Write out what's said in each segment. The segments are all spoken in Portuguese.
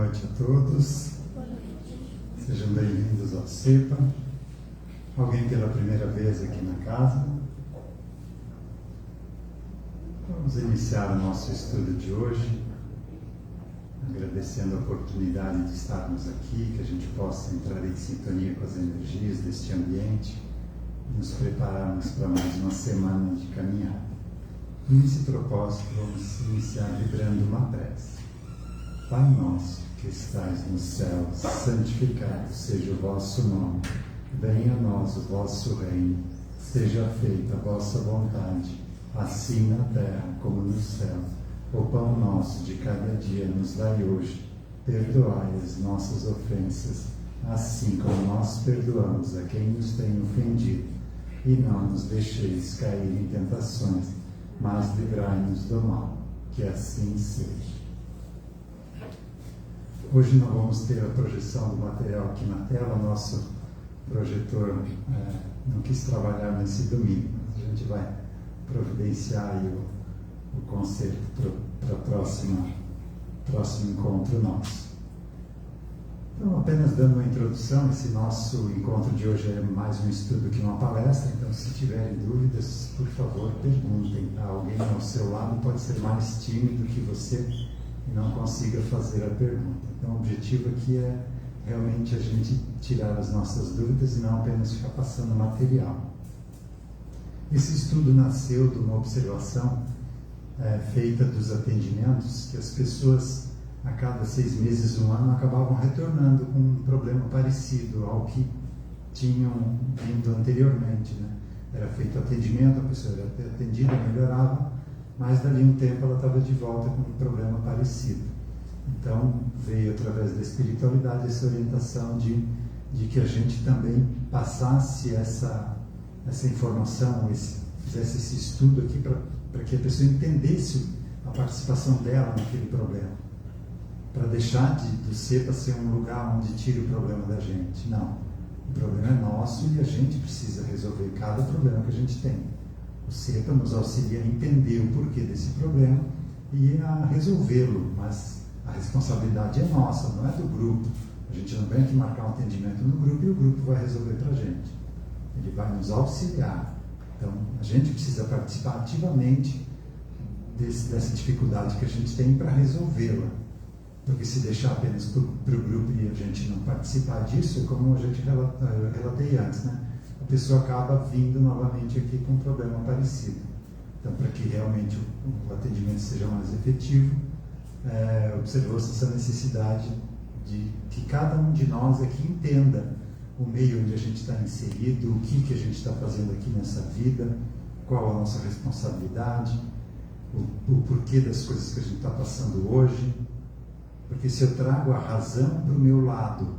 noite a todos. Sejam bem-vindos ao CEPA. Alguém pela primeira vez aqui na casa? Vamos iniciar o nosso estudo de hoje, agradecendo a oportunidade de estarmos aqui, que a gente possa entrar em sintonia com as energias deste ambiente e nos prepararmos para mais uma semana de caminhada. Nesse propósito, vamos iniciar vibrando uma prece. Pai nosso, que estais nos céus, santificado seja o vosso nome. Venha a nós o vosso reino. Seja feita a vossa vontade, assim na terra como no céu. O pão nosso de cada dia nos dai hoje. Perdoai as nossas ofensas, assim como nós perdoamos a quem nos tem ofendido. E não nos deixeis cair em tentações, mas livrai-nos do mal. Que assim seja. Hoje não vamos ter a projeção do material aqui na tela. Nosso projetor não quis trabalhar nesse domingo, mas a gente vai providenciar aí o concerto para o próximo encontro nosso. Então, apenas dando uma introdução, esse nosso encontro de hoje é mais um estudo que uma palestra, então se tiverem dúvidas, por favor, perguntem. Alguém ao seu lado pode ser mais tímido que você e não consiga fazer a pergunta. Então, o objetivo aqui é realmente a gente tirar as nossas dúvidas e não apenas ficar passando material. Esse estudo nasceu de uma observação feita dos atendimentos, que as pessoas, a cada 6 meses, 1 ano, acabavam retornando com um problema parecido ao que tinham vindo anteriormente, né? Era feito atendimento, a pessoa era atendida, melhorava, mas dali um tempo ela estava de volta com um problema parecido. Então veio através da espiritualidade essa orientação de que a gente também passasse essa informação, fizesse esse estudo aqui para que a pessoa entendesse a participação dela naquele problema, para deixar do CEPA ser um lugar onde tire o problema da gente. Não, o problema é nosso e a gente precisa resolver cada problema que a gente tem. O CEPA nos auxilia a entender o porquê desse problema e a resolvê-lo, mas a responsabilidade é nossa, não é do grupo. A gente não vem aqui marcar um atendimento no grupo e o grupo vai resolver para a gente. Ele vai nos auxiliar. Então, a gente precisa participar ativamente dessa dificuldade que a gente tem para resolvê-la. Porque se deixar apenas para o grupo e a gente não participar disso, como a gente relatei antes, né? A pessoa acaba vindo novamente aqui com um problema parecido. Então, para que realmente o atendimento seja mais efetivo, observou-se essa necessidade de que cada um de nós aqui entenda o meio onde a gente está inserido, o que a gente está fazendo aqui nessa vida, qual a nossa responsabilidade, o porquê das coisas que a gente está passando hoje. Porque se eu trago a razão para o meu lado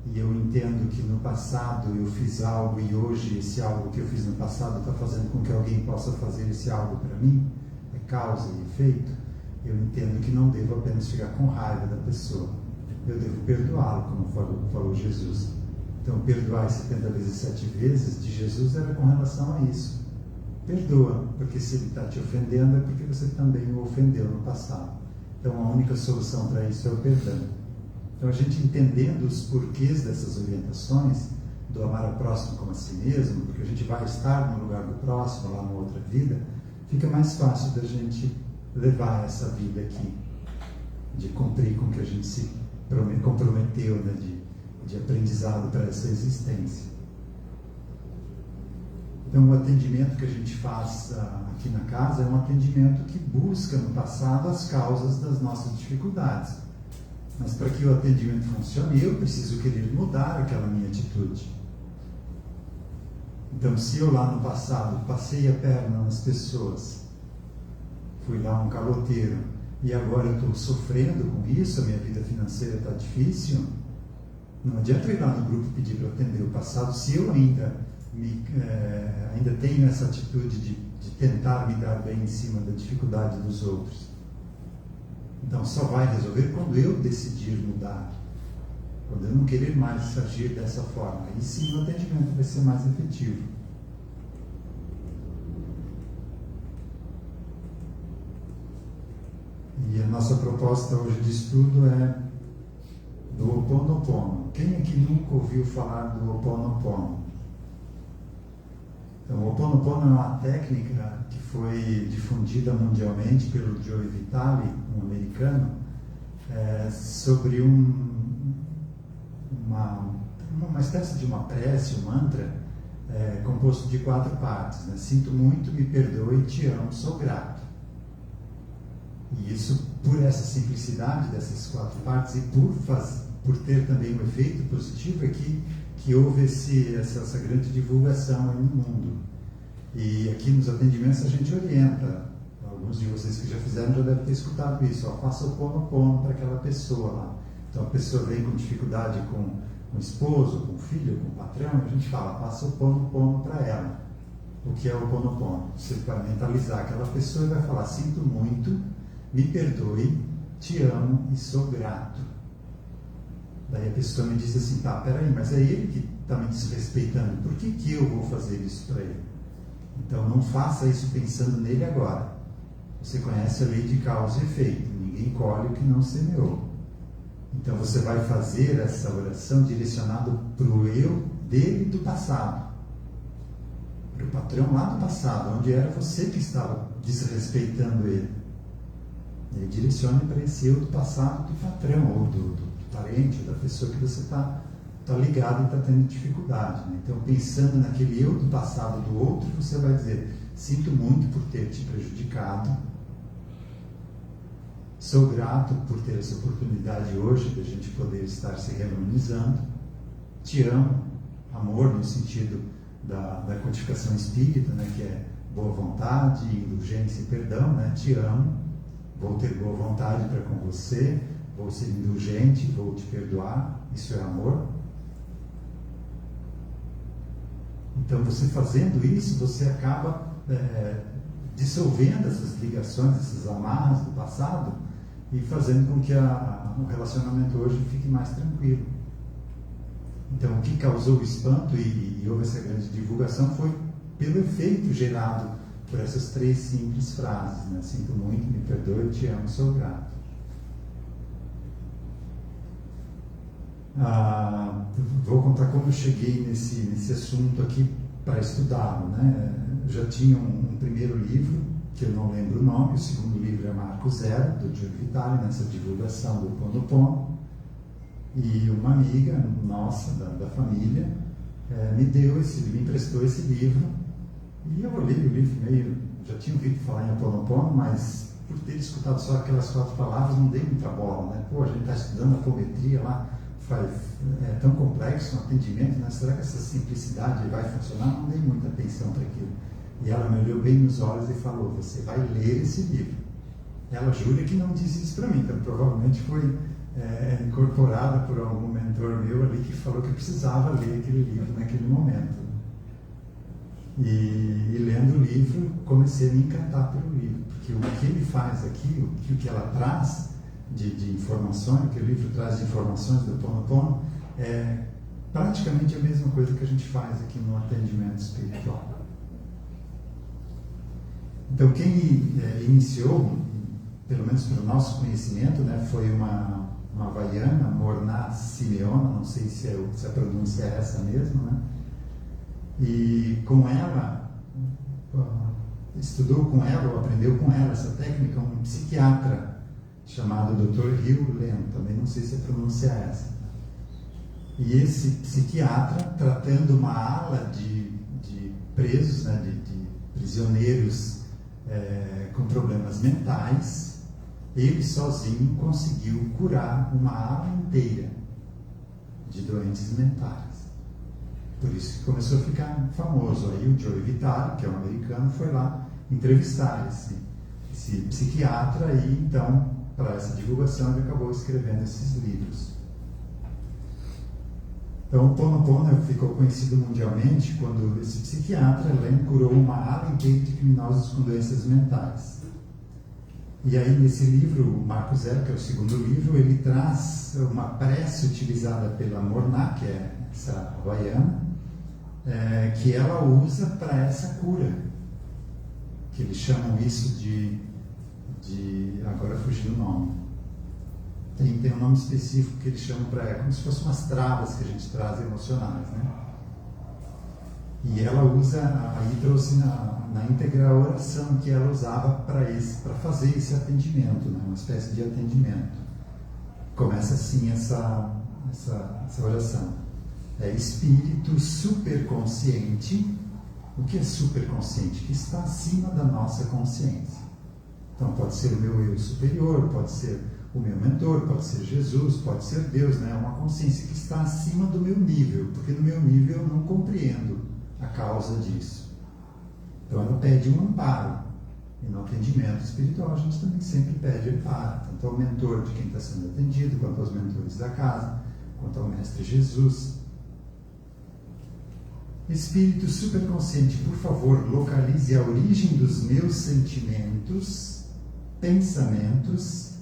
e eu entendo que no passado eu fiz algo e hoje esse algo que eu fiz no passado está fazendo com que alguém possa fazer esse algo para mim, é causa e efeito, eu entendo que não devo apenas ficar com raiva da pessoa, eu devo perdoá-lo, como falou Jesus. Então, perdoar 70 vezes 7 vezes de Jesus era com relação a isso. Perdoa, porque se ele está te ofendendo é porque você também o ofendeu no passado. Então, a única solução para isso é o perdão. Então, a gente entendendo os porquês dessas orientações, do amar ao próximo como a si mesmo, porque a gente vai estar no lugar do próximo, lá na outra vida, fica mais fácil da gente levar essa vida aqui, de cumprir com o que a gente se comprometeu, né, de aprendizado para essa existência. Então, o atendimento que a gente faz aqui na casa é um atendimento que busca no passado as causas das nossas dificuldades. Mas para que o atendimento funcione, eu preciso querer mudar aquela minha atitude. Então, se eu lá no passado passei a perna nas pessoas, fui lá um caloteiro, e agora eu estou sofrendo com isso, a minha vida financeira está difícil, não adianta eu ir lá no grupo pedir para atender o passado se eu ainda tenho essa atitude de tentar me dar bem em cima da dificuldade dos outros. Então só vai resolver quando eu decidir mudar, quando eu não querer mais agir dessa forma. Aí sim o atendimento vai ser mais efetivo. E a nossa proposta hoje de estudo é do Ho Oponopono. Quem aqui nunca ouviu falar do Ho Oponopono? Então, o Ho Oponopono é uma técnica que foi difundida mundialmente pelo Joe Vitale, um americano, sobre uma espécie de uma prece, um mantra, composto de 4 partes. Né? Sinto muito, me perdoe, te amo, sou grato. E isso, por essa simplicidade dessas 4 partes e por ter também um efeito positivo, é que houve essa grande divulgação aí no mundo. E aqui nos atendimentos a gente orienta. Alguns de vocês que já fizeram já devem ter escutado isso. Faça o Ho'oponopono para aquela pessoa lá. Então a pessoa vem com dificuldade com o esposo, com o filho, com o patrão, e a gente fala, faça o Ho'oponopono para ela. O que é o Ho'oponopono? Você vai mentalizar aquela pessoa e vai falar, sinto muito, me perdoe, te amo e sou grato. Daí a pessoa me diz assim, tá, peraí, mas é ele que está me desrespeitando, por que eu vou fazer isso para ele? Então não faça isso pensando nele agora. Você conhece a lei de causa e efeito, ninguém colhe o que não semeou. Então você vai fazer essa oração direcionada para o eu dele do passado, para o patrão lá do passado, onde era você que estava desrespeitando ele. E direcione para esse eu do passado do patrão, ou do parente, ou da pessoa que você está ligado e está tendo dificuldade. Né? Então, pensando naquele eu do passado do outro, você vai dizer, sinto muito por ter te prejudicado, sou grato por ter essa oportunidade hoje de a gente poder estar se reharmonizando, te amo, amor no sentido da codificação espírita, né, que é boa vontade, indulgência e perdão, né, te amo, vou ter boa vontade para com você, vou ser indulgente, vou te perdoar, isso é amor. Então, você fazendo isso, você acaba dissolvendo essas ligações, essas amarras do passado e fazendo com que o relacionamento hoje fique mais tranquilo. Então, o que causou o espanto e houve essa grande divulgação foi pelo efeito gerado por essas 3 simples frases, né? Sinto muito, me perdoe, te amo, sou grato. Vou contar como eu cheguei nesse assunto aqui para estudá-lo, né? Eu já tinha um primeiro livro, que eu não lembro o nome, o segundo livro é Marco Zero, do Joe Vitale, nessa divulgação do Ho Oponopono, e uma amiga nossa, da família, me emprestou esse livro, e eu olhei o livro meio, já tinha ouvido falar em Ho Oponopono, mas por ter escutado só aquelas 4 palavras, não dei muita bola, né? Pô, a gente está estudando apometria lá, é tão complexo um atendimento, né? Será que essa simplicidade vai funcionar? Não dei muita atenção para aquilo. E ela me olhou bem nos olhos e falou, você vai ler esse livro. Ela jura que não disse isso para mim, então provavelmente foi incorporada por algum mentor meu ali que falou que eu precisava ler aquele livro naquele momento. E lendo o livro, comecei a me encantar pelo livro, porque o que ele faz aqui, o que ela traz de informações, o que o livro traz de informações do Ho Oponopono, é praticamente a mesma coisa que a gente faz aqui no atendimento espiritual. Então, quem iniciou, pelo menos pelo nosso conhecimento, né, foi uma havaiana, Morná Simeona, não sei se a pronúncia é essa mesmo, né? E com ela, estudou com ela, ou aprendeu com ela essa técnica, um psiquiatra chamado Dr. Hugh Len, também não sei se a pronúncia é essa. E esse psiquiatra, tratando uma ala de presos, né, de prisioneiros com problemas mentais, ele sozinho conseguiu curar uma ala inteira de doentes mentais. Por isso que começou a ficar famoso. Aí o Joe Vitale, que é um americano, foi lá entrevistar esse psiquiatra e então, para essa divulgação, ele acabou escrevendo esses livros. Então, o Ho Oponopono ficou conhecido mundialmente quando esse psiquiatra curou uma ala inteira de criminosos com doenças mentais. E aí, nesse livro, Marco Zero, que é o segundo livro, ele traz uma prece utilizada pela Morná, que é essa havaiana, que ela usa para essa cura, que eles chamam isso de agora fugiu o nome, tem um nome específico que eles chamam para, como se fossem umas travas que a gente traz emocionais, né? E ela usa, aí trouxe na íntegra a oração que ela usava para fazer esse atendimento, né? Uma espécie de atendimento. Começa assim essa oração. É espírito superconsciente. O que é superconsciente? Que está acima da nossa consciência. Então pode ser o meu eu superior, pode ser o meu mentor, pode ser Jesus, pode ser Deus, né? Uma consciência que está acima do meu nível, porque no meu nível eu não compreendo a causa disso. Então ela pede um amparo. E no atendimento espiritual a gente também sempre pede amparo, tanto ao mentor de quem está sendo atendido, quanto aos mentores da casa, quanto ao Mestre Jesus. Espírito superconsciente, por favor, localize a origem dos meus sentimentos, pensamentos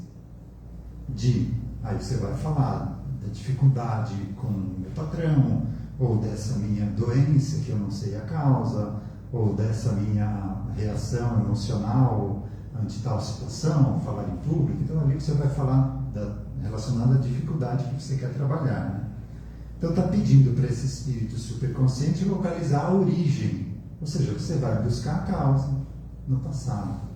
aí você vai falar da dificuldade com o meu patrão, ou dessa minha doença que eu não sei a causa, ou dessa minha reação emocional ante tal situação, falar em público. Então ali você vai falar relacionado à dificuldade que você quer trabalhar, né? Então está pedindo para esse espírito superconsciente localizar a origem, ou seja, você vai buscar a causa no passado.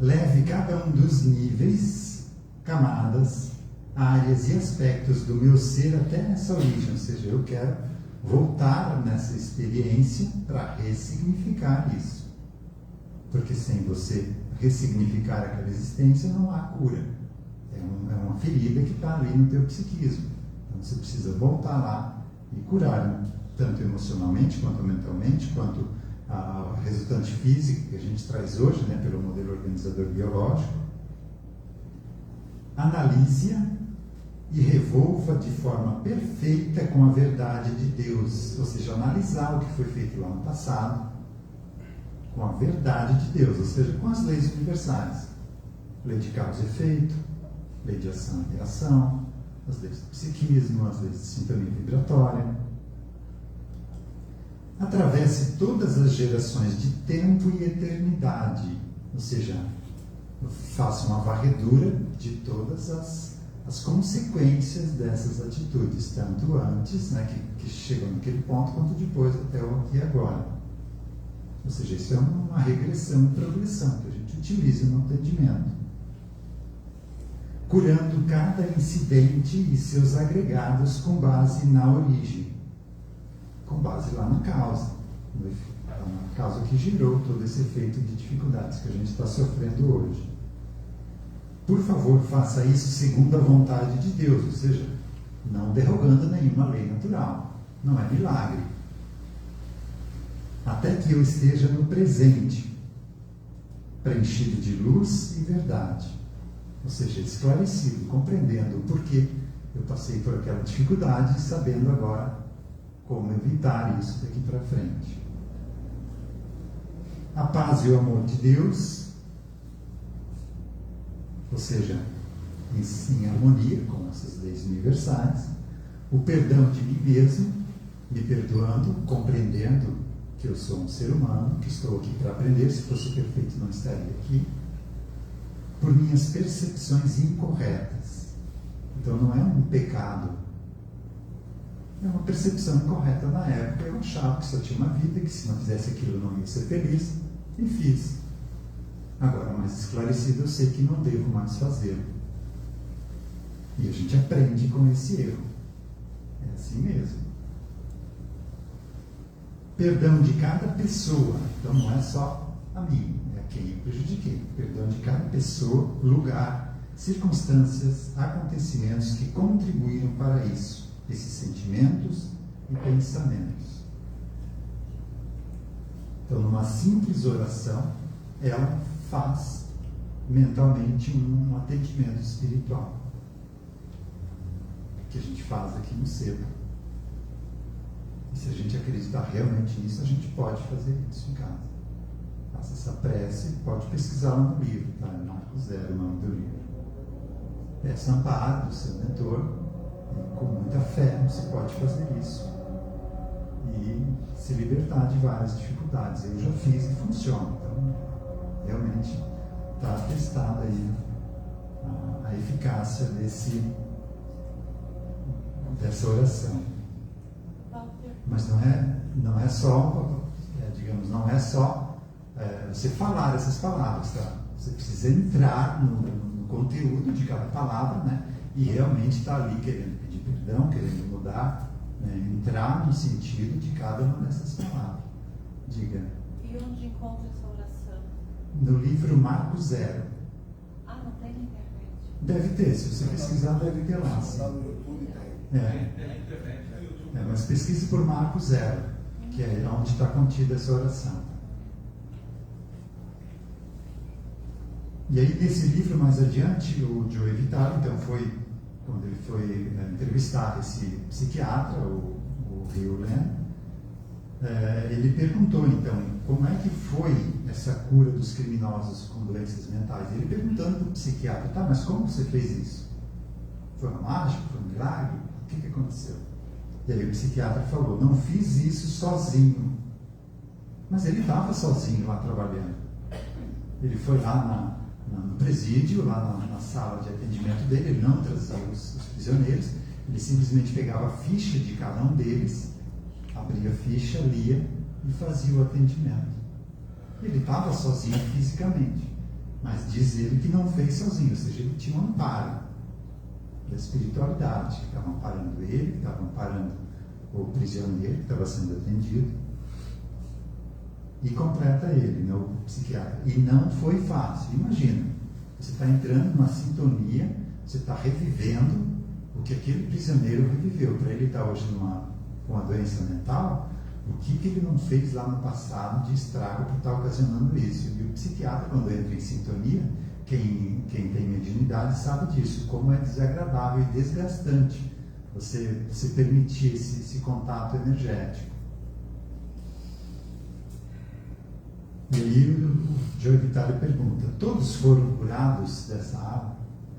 Leve cada um dos níveis, camadas, áreas e aspectos do meu ser até essa origem, ou seja, eu quero voltar nessa experiência para ressignificar isso. Porque sem você ressignificar aquela existência não há cura. É uma ferida que está ali no teu psiquismo. Então você precisa voltar lá e curar, tanto emocionalmente, quanto mentalmente, quanto a resultante física que a gente traz hoje, né, pelo modelo organizador biológico. Analise-a e revolva de forma perfeita com a verdade de Deus, ou seja, analisar o que foi feito lá no passado com a verdade de Deus, ou seja, com as leis universais, lei de causa e efeito, lei de ação e reação, as leis do psiquismo, as leis de sintonia vibratória. Atravesse todas as gerações de tempo e eternidade, ou seja, faça uma varredura de todas as consequências dessas atitudes, tanto antes, né, que chegam naquele ponto, quanto depois, até o aqui e agora. Ou seja, isso é uma regressão e progressão que a gente utiliza no atendimento. Curando cada incidente e seus agregados com base na origem, com base lá na causa que gerou todo esse efeito de dificuldades que a gente está sofrendo hoje. Por favor, faça isso segundo a vontade de Deus, ou seja, não derrogando nenhuma lei natural. Não é milagre. Até que eu esteja no presente, preenchido de luz e verdade. Ou seja, esclarecido, compreendendo o porquê eu passei por aquela dificuldade e sabendo agora como evitar isso daqui para frente. A paz e o amor de Deus, ou seja, em harmonia com essas leis universais, o perdão de mim mesmo, me perdoando, compreendendo que eu sou um ser humano, que estou aqui para aprender, se fosse perfeito não estaria aqui, por minhas percepções incorretas. Então não é um pecado, é uma percepção incorreta. Na época eu achava que só tinha uma vida, que se não fizesse aquilo eu não ia ser feliz, e fiz. Agora, mais esclarecido, eu sei que não devo mais fazê-lo. E a gente aprende com esse erro. É assim mesmo. Perdão de cada pessoa. Então não é só a mim, é a quem eu prejudiquei. Perdão de cada pessoa, lugar, circunstâncias, acontecimentos que contribuíram para isso. Esses sentimentos e pensamentos. Então, numa simples oração, ela faz mentalmente um atendimento espiritual, que a gente faz aqui no SEPA. E se a gente acreditar realmente nisso, a gente pode fazer isso em casa. Faça essa prece, pode pesquisar lá no livro, tá? Marco Zero, o nome do livro. Peça amparo do seu mentor, e com muita fé você pode fazer isso. E se libertar de várias dificuldades. Eu já fiz e funciona. Então, realmente está atestado aí a eficácia dessa oração. Mas não é só, digamos, não é só você falar essas palavras, tá? Você precisa entrar no conteúdo de cada palavra, né? E realmente estar ali querendo pedir perdão, querendo mudar, né? Entrar no sentido de cada uma dessas palavras. Diga. E onde encontra essa oração? No livro Marco Zero. Ah, não tem na internet? Deve ter, se você pesquisar, deve ter lá. Sim. Mas pesquise por Marco Zero, que é onde está contida essa oração. E aí, nesse livro, mais adiante, o Joe Vitale, então, quando ele foi entrevistar esse psiquiatra, o Rio Len, ele perguntou, então, como é que foi essa cura dos criminosos com doenças mentais? Ele perguntando para o psiquiatra, tá, mas como você fez isso? Foi uma mágica? Foi um milagre? O que aconteceu? E aí o psiquiatra falou, não fiz isso sozinho. Mas ele estava sozinho lá trabalhando. Ele foi lá no presídio, lá na sala de atendimento dele, ele não trazia os prisioneiros, ele simplesmente pegava a ficha de cada um deles, abria a ficha, lia e fazia o atendimento. Ele estava sozinho fisicamente, mas diz ele que não fez sozinho, ou seja, ele tinha um amparo da espiritualidade, que estava amparando ele, que estava amparando o prisioneiro que estava sendo atendido, e completa ele, né, o psiquiatra. E não foi fácil. Imagina, você está entrando numa sintonia, você está revivendo o que aquele prisioneiro reviveu. Para ele estar hoje com uma doença mental, o que ele não fez lá no passado de estrago por estar ocasionando isso. E o psiquiatra, quando entra em sintonia, quem tem mediunidade sabe disso, como é desagradável e desgastante você permitir esse contato energético. E aí o Joe Vitale pergunta, todos foram curados dessa água?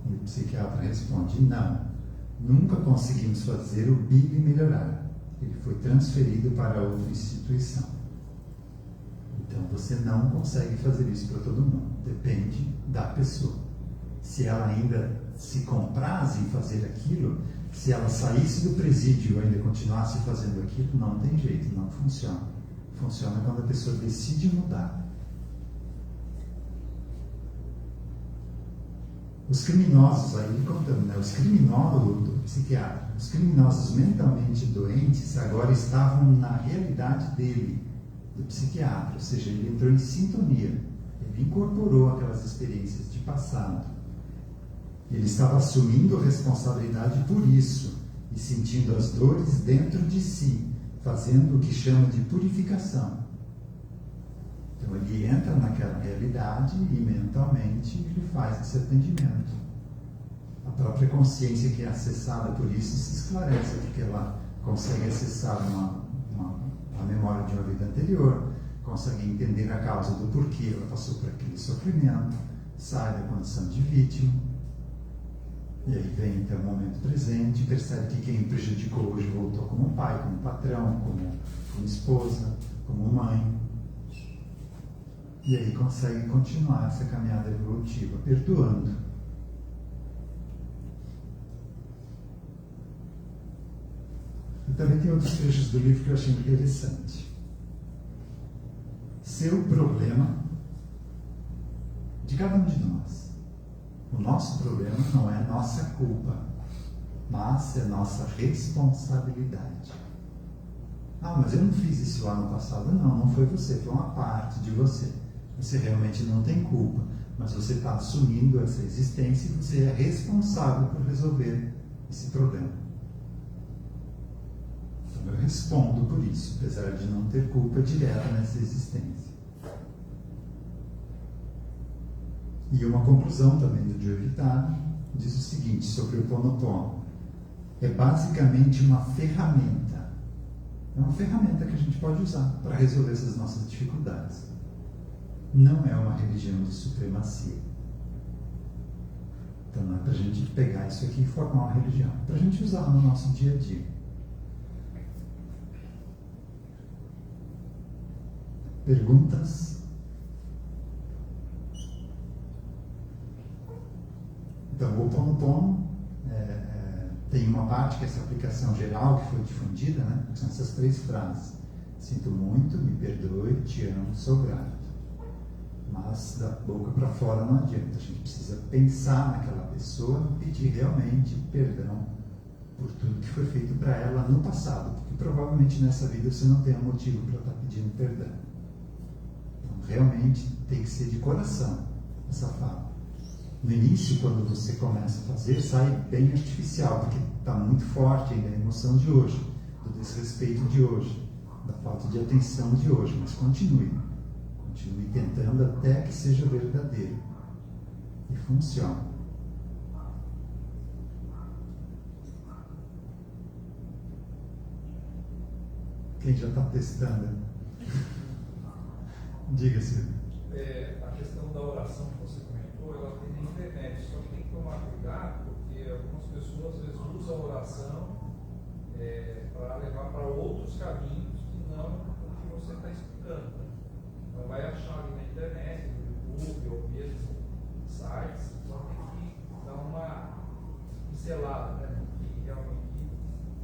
E o psiquiatra responde, não, nunca conseguimos fazer o Billy melhorar. Ele foi transferido para outra instituição. Então você não consegue fazer isso para todo mundo, depende da pessoa. Se ela ainda se compraz em fazer aquilo, se ela saísse do presídio e ainda continuasse fazendo aquilo, não tem jeito, não funciona. Funciona quando a pessoa decide mudar. Os criminosos, aí contando, né? Os criminosos do psiquiatra, os criminosos mentalmente doentes agora estavam na realidade dele, do psiquiatra, ou seja, ele entrou em sintonia, ele incorporou aquelas experiências de passado. Ele estava assumindo responsabilidade por isso e sentindo as dores dentro de si, fazendo o que chama de purificação. Então ele entra naquela realidade e mentalmente ele faz esse atendimento. A própria consciência que é acessada por isso se esclarece, porque ela consegue acessar a memória de uma vida anterior, consegue entender a causa do porquê ela passou por aquele sofrimento, sai da condição de vítima, e aí vem até o momento presente, percebe que quem prejudicou hoje voltou como pai, como patrão, como esposa, como mãe. E aí consegue continuar essa caminhada evolutiva, perdoando. E também tem outros trechos do livro que eu achei interessante. Seu problema, de cada um de nós. O nosso problema não é nossa culpa, mas é nossa responsabilidade. Ah, mas eu não fiz isso lá no passado. Não foi você, foi uma parte de você. Você realmente não tem culpa, mas você está assumindo essa existência e você é responsável por resolver esse problema. Então eu respondo por isso, apesar de não ter culpa direta nessa existência. E uma conclusão também do Joe Vitale diz o seguinte sobre o Ho'oponopono: é basicamente uma ferramenta. É uma ferramenta que a gente pode usar para resolver essas nossas dificuldades. Não é uma religião de supremacia. Então não é para a gente pegar isso aqui e formar uma religião. É para a gente usar no nosso dia a dia. Perguntas? Então, o Ho'oponopono tem uma parte que é essa aplicação geral que foi difundida, né? Que são essas 3 frases. Sinto muito, me perdoe, te amo, sou grato. Mas da boca para fora não adianta. A gente precisa pensar naquela pessoa e pedir realmente perdão por tudo que foi feito para ela no passado. Porque provavelmente nessa vida você não tem um motivo para estar pedindo perdão. Então, realmente tem que ser de coração essa fala. No início, quando você começa a fazer, sai bem artificial, porque está muito forte ainda a emoção de hoje, do desrespeito de hoje, da falta de atenção de hoje. Mas continue tentando até que seja verdadeiro. E funciona. Quem já está testando? Diga-se. A questão da oração que você comentou, ela tem na internet, só que tem que tomar cuidado, porque algumas pessoas às vezes usam a oração para levar para outros caminhos que não o que você está explicando. Né? Então vai achar ali na internet, no YouTube ou mesmo sites, então tem que dar uma pincelada, né? Que realmente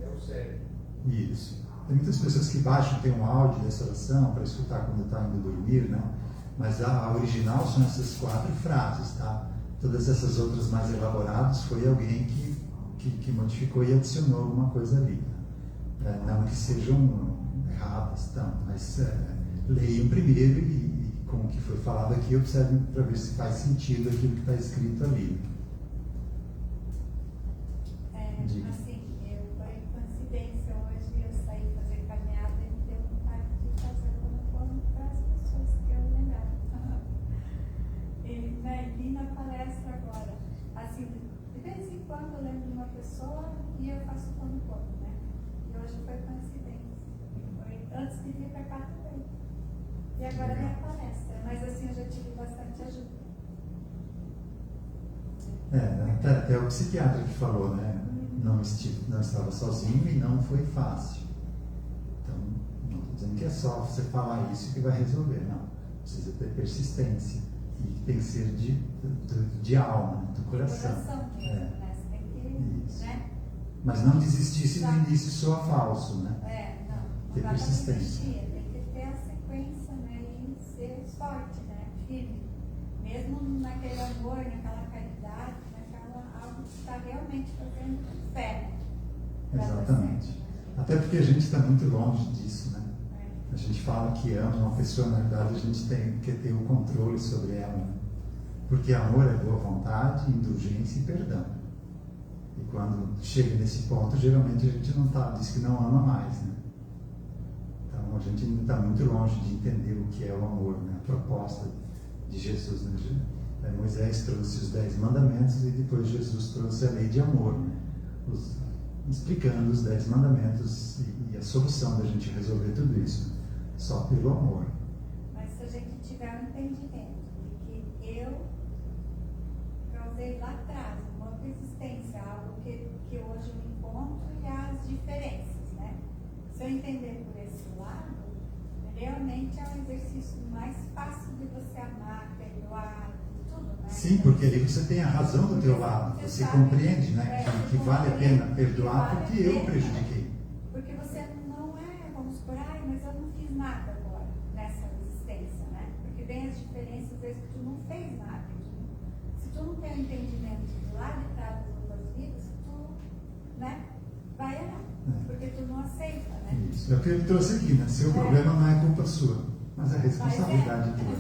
é o sério. Isso. Tem muitas pessoas que baixam, tem um áudio dessa oração para escutar quando está indo dormir, né? Mas a original são essas 4 frases, tá? Todas essas outras mais elaboradas foi alguém que modificou e adicionou alguma coisa ali. Né? Não que sejam erradas, tá? Mas leiam primeiro e com o que foi falado aqui, observem para ver se faz sentido aquilo que está escrito ali. Diga. Assim, por coincidência, hoje eu saí fazer caminhada e me deu vontade de fazer Ho'oponopono para as pessoas que eu lembrava. E li na palestra agora, assim, de vez em quando eu lembro de uma pessoa e eu faço Ho'oponopono, né? E hoje foi coincidência. Foi antes de vir para cá também. E agora é minha palestra, mas assim eu já tive bastante ajuda. Até o psiquiatra que falou, né? Não estava sozinho e não foi fácil. Então, não estou dizendo que é só você falar isso que vai resolver, não. Precisa ter persistência e tem que ser de alma, né? Do coração. Mesmo, né? Você tem que, isso. Né? Mas não desistir se no início soa falso, né? Não ter dá para persistência. desistir, tem que ter a sequência, né? E ser forte, né? Firme. Mesmo naquele amor, naquela caridade, algo que está realmente fazendo fé. Exatamente. Até porque a gente está muito longe disso, né? A gente fala que ama uma pessoa, na verdade a gente tem que ter o controle sobre ela. Né? Porque amor é boa vontade, indulgência e perdão. E quando chega nesse ponto, geralmente a gente não diz que não ama mais, né? Então a gente ainda está muito longe de entender o que é o amor, né? A proposta de Jesus, né? Moisés trouxe os 10 mandamentos e depois Jesus trouxe a lei de amor, né? Explicando os 10 mandamentos e a solução da gente resolver tudo isso, né? Só pelo amor. Mas se a gente tiver um entendimento de que eu causei lá atrás uma resistência, algo que hoje eu encontro e as diferenças, né? Se eu entender por esse lado, realmente é um exercício mais fácil de você amar, perdoar, tudo, né? Sim, porque ali você tem a razão do teu lado, você compreende, né? Que vale a pena perdoar porque eu prejudiquei. Porque você não vamos por aí, mas eu não fiz nada agora nessa existência, né? Porque vem as diferenças, às vezes que tu não fez nada. Se tu não tem um entendimento de lá de trás das outras vidas, tu, né, vai errar. Porque tu não aceita, né? Isso, é o que ele trouxe aqui, né? Seu problema não é culpa sua, mas é responsabilidade tua.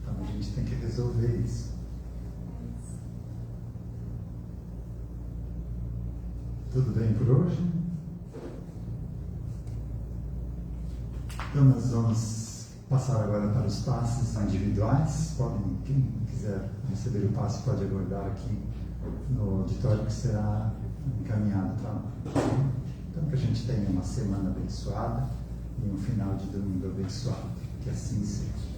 Então a gente tem que resolver isso. Tudo bem por hoje? Então nós vamos passar agora para os passes individuais. Quem quiser receber o passe pode aguardar aqui no auditório que será encaminhado para lá. Então que a gente tenha uma semana abençoada e um final de domingo abençoado. Que assim seja.